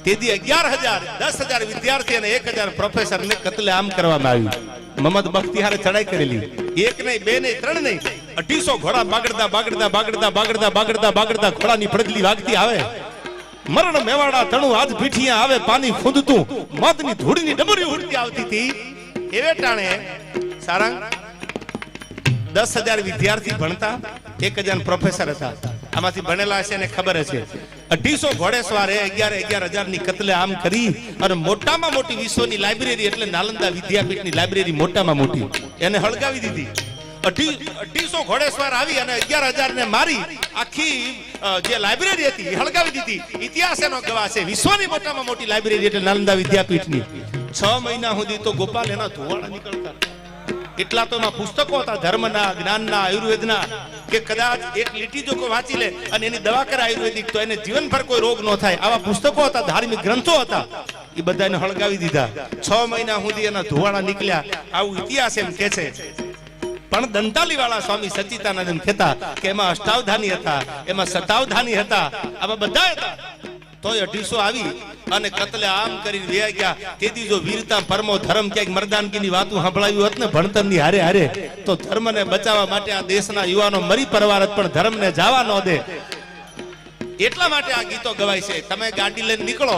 તેથી 11,000 10,000 વિદ્યાર્થી અને 1,000 પ્રોફેસર ને કતલેઆમ કરવામાં આવ્યું. મોહમ્મદ બખ્તિયારે ચડાઈ કરેલી. એક નહીં, બે નહીં, ત્રણ નહીં, 250 ઘોડા બાગડતા બાગડતા બાગડતા બાગડતા બાગડતા બાગડતા ઘોડાની પડગલી વાગતી આવે. મરણ મેવાડા તણું આજ પીઠિયા આવે, પાણી ખુદતું મધની ધૂળની ડમરી ઉડતી આવતી હતી. એવે ટાણે સારંગ 10,000 વિદ્યાર્થી ભણતા, 1,000 પ્રોફેસર હતા. આમાંથી ભણેલા છે ને ખબર છે. 250 ઘોડેસવારે 11,000 ની કતલેઆમ કરી અને મોટામાં મોટી વિશ્વની લાઇબ્રેરી એટલે નાલંદા વિદ્યાપીઠની લાઇબ્રેરી મોટામાં મોટી એને હળગાવી દીધી. 250 ઘોડેસવાર આવી અને 11,000 ને મારી આખી જે લાઇબ્રેરી હતી એ હળગાવી દીધી. ઇતિહાસ એનો ગવાહ છે. વિશ્વની મોટામાં મોટી લાઇબ્રેરી એટલે નાલંદા વિદ્યાપીઠની. 6 મહિના સુધી તો ગોપાલ એના ધોવાડા નીકળતા. એટલા તો એમાં પુસ્તકો હતા, ધર્મના, જ્ઞાનના, આયુર્વેદના, કે કદાચ એક લીટી જો કોઈ વાંચી લે અને એની દવા કરે આયુર્વેદિક તો એને જીવનભર કોઈ રોગ ન થાય. આવા પુસ્તકો હતા, ધાર્મિક ગ્રંથો હતા. એ બધાને હળગાવી દીધા. 6 મહિના સુધી એના ધોવાડા નીકળ્યા. આવું ઇતિહાસ એમ કે છે. પણ દંતાલી વાળા સ્વામી સચ્ચિદાનંદ એમ કહેતા કે એમાં અષ્ટાવધાની હતા, એમાં શતાવધાની હતા, આવા બધા હતા. તોય 250 આવી અને કતલેઆમ કરીને વ્યા ગયા. તેથી જો વીરતા પરમો ધર્મ ક્યાંક મર્દાનગીની વાતો સંભળાવી હોત ને ભણતરની હારે હારે તો ધર્મને બચાવવા માટે આ દેશના યુવાનો મરી પરવારત પણ ધર્મને જવા ન દે. એટલા માટે આ ગીતો ગવાય છે. તમે ગાડી લઈને નીકળો